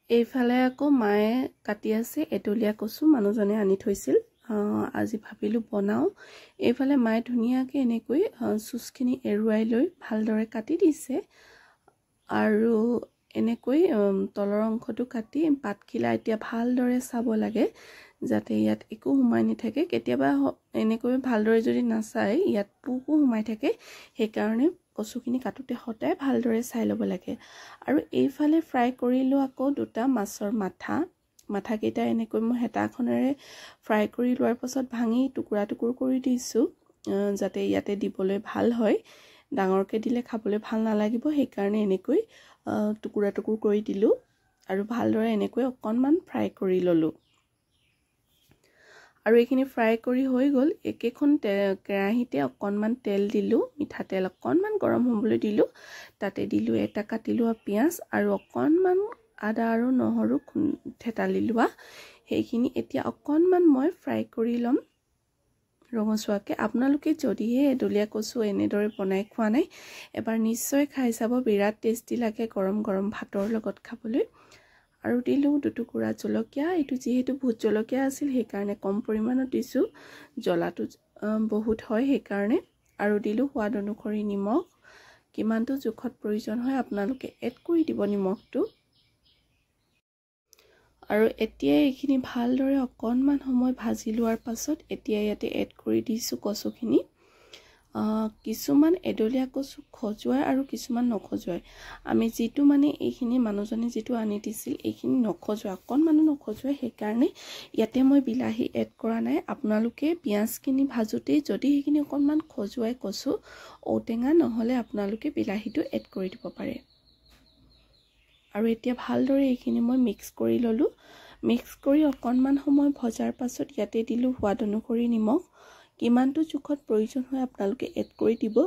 এইফালে আকৌ মায়ে কাটি আছে এডলীয়া কচু মানুহজনে আনি থৈছিল আজি ভাবিলো বনাও এইফালে মায়ে ধুনিয়াকে এনেকৈ সুসখিনি এৰুৱাই লৈ ভালদৰে কাটি দিছে আৰু এনেকৈ তলৰ অংশটো কাটি পাতখিলা এতিয়া ভালদৰে চাব লাগে যাতে ইয়াত একো হুমাই নাথাকে কেতিয়াবা এনেকৈ ভালদৰে যদি নাচাই ইয়াত পোকো হুমাই থাকে সেই কাৰণে কচুখিনি কাটোতে হটাই ভালদৰে চাই ল'ব লাগে আৰু এইফালে ফ্ৰাই কৰিলো আকৌ দুটা মাছৰ মাথা কেইটা এনেকৈ মই হেতাখনেৰে ফ্ৰাই কৰি লোৱাৰ পাছত ভাঙি টুকুৰা টুকুৰ কৰি দিছো যাতে ইয়াতে দিবলৈ ভাল হয় ডাঙৰকে দিলে খাবলৈ ভাল নালাগিব সেই কাৰণে এনেকৈ টুকুৰা টুকুৰ কৰি দিলো আৰু ভালদৰে এনেকৈ অকনমান ফ্ৰাই কৰি ললো আৰু এইখিনি ফ্ৰাই কৰি হৈ গল একেখন কেৰাহীতে অকনমান তেল দিলো মিঠাতেল অকনমান গৰম হ'বলৈ দিলো তাতে দিলো এটা কাটিলো পিয়াজ আৰু অকনমান আদা আৰু নহৰু থেতালি লোৱা সেইখিনি এতিয়া অকনমান মই ফ্ৰাই কৰি লম ৰঙচুৱাকে আপোনালোকে যদিহে এডলীয়া কচু এনেদৰে বনাই খোৱা নাই এবাৰ নিশ্চয় খাই চাব বিৰাট টেষ্টি লাগে গৰম গৰম ভাতৰ লগত খাবলৈ আৰু দিলো দুটুকুৰা জলকীয়া এটো যেহেতু ভোট জলকীয়া আছিল সেই কাৰণে কম পৰিমাণত দিছো জ্বলাটো বহুত হয় সেই কাৰণে আৰু দিলো সোৱাদ অনুসৰি নিমখ কিমানটো জোখত প্ৰয়োজন হয় আপোনালোকে এড কৰি দিব নিমখটো আৰু এতিয়া এইখিনি ভালদৰে অকনমান সময় ভাজি লোৱাৰ পাছত এতিয়া ইয়াতে এড কৰি দিছো কচুখিনি কিছুমান এডলীয়া কচু খজুৱাই আৰু কিছুমান নখজুৱাই আমি যেটো মানে এইখিনি মানুহজনে যেটো আনি দিছিল এইখিনি নখজুৱাই অকনমান নখজুৱাই সেই কাৰণে ইয়াতে মই বিলাহী এড কৰা নাই আপোনালোকে পিয়াজখিনি ভাজোতে যদি এইখিনি অকনমান খজুৱাই কচু ঔটেঙা নহলে আপোনালোকে বিলাহীটো এড কৰি দিব পাৰে আৰু এতিয়া ভালদৰে এইখিনি মই মিক্স কৰি ললো মিক্স কৰি অকনমান সময় ভজাৰ পাছত ইয়াতে দিলো সোৱাদ অনুসৰি নিমখ কিমানটো জোখত প্ৰয়োজন হয় আপোনালোকে এড কৰি দিব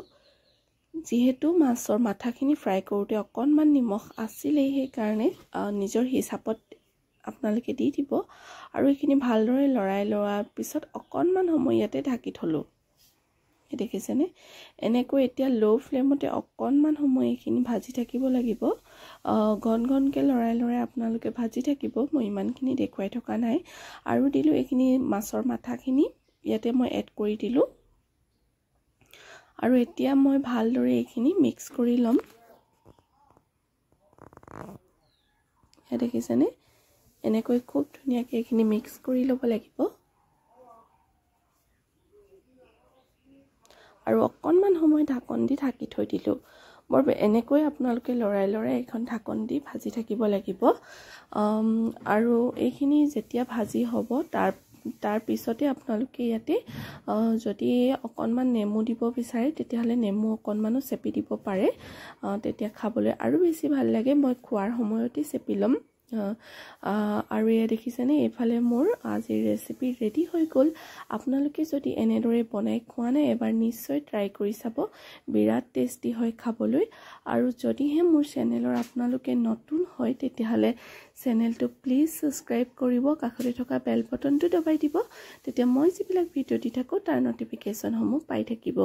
যেহেতু মাছৰ মাথাখিনি ফ্ৰাই কৰোতে অকনমান নিমখ আছিলেই সেই কাৰণে নিজৰ হিচাপত আপোনালোকে দি দিব আৰু এইখিনি ভালদৰে লৰাই লোৱাৰ পিছত অকনমান সময় ইয়াতে ঢাকি থলো দেখিছেনে এনেকৈ এতিয়া লো ফ্লেমতে অকনমান সময় এইখিনি ভাজি থাকিব লাগিব ঘন ঘনকে লৰাই আপোনালোকে ভাজি থাকিব মই ইমানখিনি দেখুৱাই থকা নাই আৰু দিলো এইখিনি মাছৰ মাথাখিনি ইয়াতে মই এড কৰি দিলো আৰু এতিয়া মই ভালদৰে এইখিনি মিক্স কৰি লম দেখিছেনে এনেকৈ খুব ধুনিয়াকৈ এইখিনি মিক্স কৰি ল'ব লাগিব আৰু অকনমান সময় ঢাকন দি ঢাকি থৈ দিলো বৰ এনেকৈ আপোনালোকে লৰাই এখন ঢাকন দি ভাজি থাকিব লাগিব আৰু এইখিনি যেতিয়া ভাজি হ'ব তাৰ পিছতে আপোনালোকে ইয়াতে যদি অকনমান নেমু দিব বিচাৰে তেতিয়াহলে নেমু অকনমানো চেপি দিব পাৰে তেতিয়া খাবলৈ আৰু বেছি ভাল লাগে মই খোৱাৰ সময়তে চেপি লম আৰু এয়া দেখিছেনে এইফালে মোৰ আজিৰ ৰেচিপি ৰেডি হৈ গ'ল আপোনালোকে যদি এনেদৰে বনাই খোৱা নাই এবাৰ নিশ্চয় ট্ৰাই কৰি চাব বিৰাট টেষ্টি হয় খাবলৈ আৰু যদিহে মোৰ চেনেলৰ আপোনালোকে নতুন হয় তেতিয়াহলে চেনেলটো প্লিজ সাবস্ক্ৰাইব কৰিব কাষতে থকা বেল বটনটো দবাই দিব তেতিয়া মই যিবিলাক ভিডিও দি থাকো তাৰ নটিফিকেশন সমূহ পাই থাকিব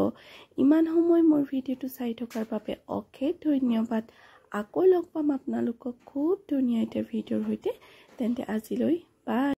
ইমান সময় মোৰ ভিডিওটো চাই থকাৰ বাবে অশেষ ধন্যবাদ আকৌ লগ পাম আপোনালোকক খুব ধুনীয়া এটা ভিডিওৰ সৈতে তেন্তে আজিলৈ বাই